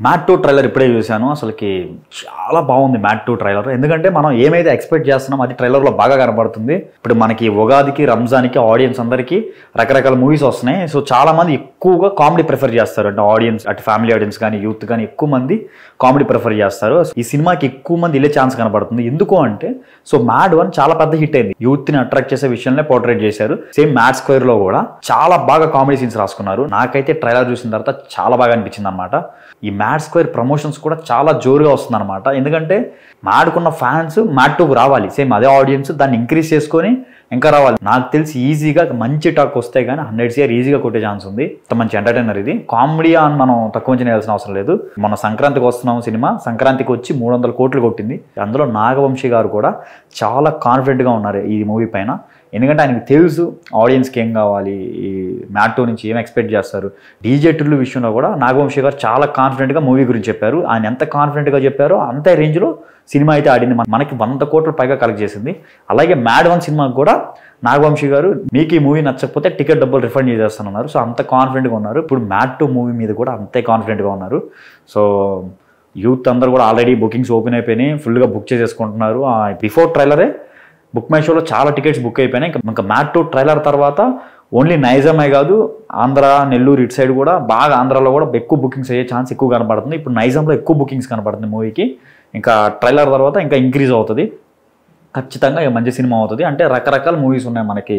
Mat 2 trailer ఇప్పుడే చూశాను. అసలుకి చాలా బాగుంది మ్యాట్ 2 ట్రైలర్. ఎందుకంటే మనం ఏమైతే ఎక్స్పెక్ట్ చేస్తున్నామో అది ట్రైలర్లో బాగా కనబడుతుంది. ఇప్పుడు మనకి ఉగాదికి రంజాన్కి ఆడియన్స్ అందరికీ రకరకాల మూవీస్ వస్తున్నాయి. సో చాలా మంది ఎక్కువగా కామెడీ ప్రిఫర్ చేస్తారు. అంటే ఆడియన్స్ అటు ఫ్యామిలీ ఆడియన్స్ కానీ యూత్ కానీ ఎక్కువ మంది కామెడీ ప్రిఫర్ చేస్తారు. ఈ సినిమాకి ఎక్కువ మంది వెళ్ళే ఛాన్స్ కనబడుతుంది. ఎందుకు అంటే సో మ్యాడ్ 1 చాలా పెద్ద హిట్ అయింది. యూత్ని అట్రాక్ట్ చేసే విషయాన్ని పోర్ట్రేట్ చేశారు. సేమ్ మ్యాడ్ స్క్వేర్లో కూడా చాలా బాగా కామెడీ సీన్స్ రాసుకున్నారు. నాకైతే ట్రైలర్ చూసిన తర్వాత చాలా బాగా అనిపించింది అనమాట. ఈ మ్యాడ్ స్క్వేర్ ప్రమోషన్స్ కూడా చాలా జోరుగా వస్తుంది అనమాట. ఎందుకంటే మ్యాడ్కున్న ఫ్యాన్స్ మ్యాడ్ 2కు రావాలి. సేమ్ అదే ఆడియన్స్ దాన్ని ఇంక్రీజ్ చేసుకొని ఇంకా రావాలి. నాకు తెలిసి ఈజీగా మంచి టాక్ వస్తే కానీ 100 CR ఈజీగా కొట్టే ఛాన్స్ ఉంది. ఇంత మంచి ఎంటర్టైనర్ ఇది. కామెడీ అని మనం తక్కువ అంచనా వేయాల్సిన అవసరం లేదు. మన సంక్రాంతికి వస్తున్నాం సినిమా, సంక్రాంతికి వచ్చి 300 కోట్లు కొట్టింది. అందులో నాగవంశీ గారు కూడా చాలా కాన్ఫిడెంట్గా ఉన్నారు ఈ మూవీ పైన. ఎందుకంటే ఆయనకు తెలుసు ఆడియన్స్కి ఏం కావాలి, ఈ మ్యాడ్ 2 నుంచి ఏం ఎక్స్పెక్ట్ చేస్తారు. డీజే2 విషయంలో కూడా నాగవంశీ గారు చాలా కాన్ఫిడెంట్గా మూవీ గురించి చెప్పారు. ఆయన ఎంత కాన్ఫిడెంట్గా చెప్పారో అంతే రేంజ్లో సినిమా అయితే ఆడింది. మనకి 100 కోట్ల పైగా కలెక్ట్ చేసింది. అలాగే మ్యాడ్ 1 సినిమాకి కూడా నాగవంశీ గారు మీకు ఈ మూవీ నచ్చకపోతే టికెట్ డబ్బులు రిఫండ్ చేసేస్తున్నారు. సో అంత కాన్ఫిడెంట్గా ఉన్నారు. ఇప్పుడు మ్యాడ్ 2 మూవీ మీద కూడా అంతే కాన్ఫిడెంట్గా ఉన్నారు. సో యూత్ అందరూ కూడా ఆల్రెడీ బుకింగ్స్ ఓపెన్ అయిపోయినాయి, ఫుల్గా బుక్ చేసేసుకుంటున్నారు. బిఫోర్ ట్రైలరే బుక్ మై షోలో చాలా టికెట్స్ బుక్ అయిపోయినాయి. ఇంకా మ్యాడ్ 2 ట్రైలర్ తర్వాత ఓన్లీ నైజామే కాదు, ఆంధ్ర నెల్లూరు ఇటు సైడ్ కూడా బాగా ఆంధ్రాలో కూడా ఎక్కువ బుకింగ్స్ అయ్యే ఛాన్స్ ఎక్కువ కనబడుతుంది. ఇప్పుడు నైజాంలో ఎక్కువ బుకింగ్స్ కనబడుతుంది మూవీకి. ఇంకా ట్రైలర్ తర్వాత ఇంకా ఇంక్రీజ్ అవుతుంది. ఖచ్చితంగా మంచి సినిమా అవుతుంది. అంటే రకరకాల మూవీస్ ఉన్నాయి మనకి.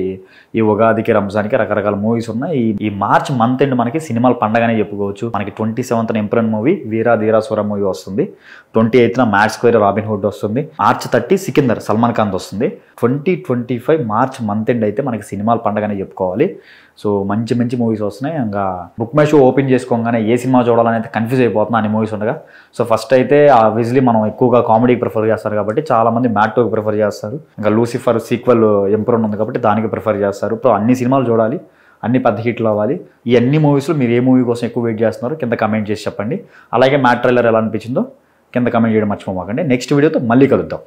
ఈ ఉగాదికి రంజాన్కి రకరకాల మూవీస్ ఉన్నాయి. ఈ మార్చ్ మంత్ ఎండ్ మనకి సినిమాల పండగనే చెప్పుకోవచ్చు. మనకి 27న ఎంప్రన్ మూవీ వీరా ధీరా సుర మూవీ వస్తుంది. 28న మ్యాడ్ స్క్వేర్ రాబిన్ హుడ్ వస్తుంది. మార్చ్ 30 సికిందర్ సల్మాన్ ఖాన్ వస్తుంది. 2025 మార్చ్ మంత్ ఎండ్ అయితే మనకి సినిమాల పండగనే చెప్పుకోవాలి. సో మంచి మంచి మూవీస్ వస్తున్నాయి. ఇంకా బుక్ మై షో ఓపెన్ చేసుకోగానే ఏ సినిమా చూడాలని అయితే కన్ఫ్యూజ్ అయిపోతున్నా అన్ని మూవీస్ ఉండగా. సో ఫస్ట్ అయితే ఆబ్వియస్లీ మనం ఎక్కువగా కామెడీకి ప్రిఫర్ చేస్తారు కాబట్టి చాలామంది మ్యాడ్ 2కి ప్రిఫర్ చేస్తారు. ఇంకా లూసిఫర్ సీక్వెల్ ఎంప్రూన్ ఉంది కాబట్టి దానికి ప్రిఫర్ చేస్తారు. ఇప్పుడు అన్ని సినిమాలు చూడాలి, అన్ని పెద్ద హిట్లు అవ్వాలి. ఈ అన్ని మూవీస్లో మీరు ఏ మూవీ కోసం ఎక్కువ వెయిట్ చేస్తున్నారో కింద కమెంట్ చేసి చెప్పండి. అలాగే మ్యాడ్ ట్రైలర్ ఎలా అనిపించిందో కింద కమెంట్ చేయడం మర్చిపోమాకండి. నెక్స్ట్ వీడియోతో మళ్ళీ కలుద్దాం.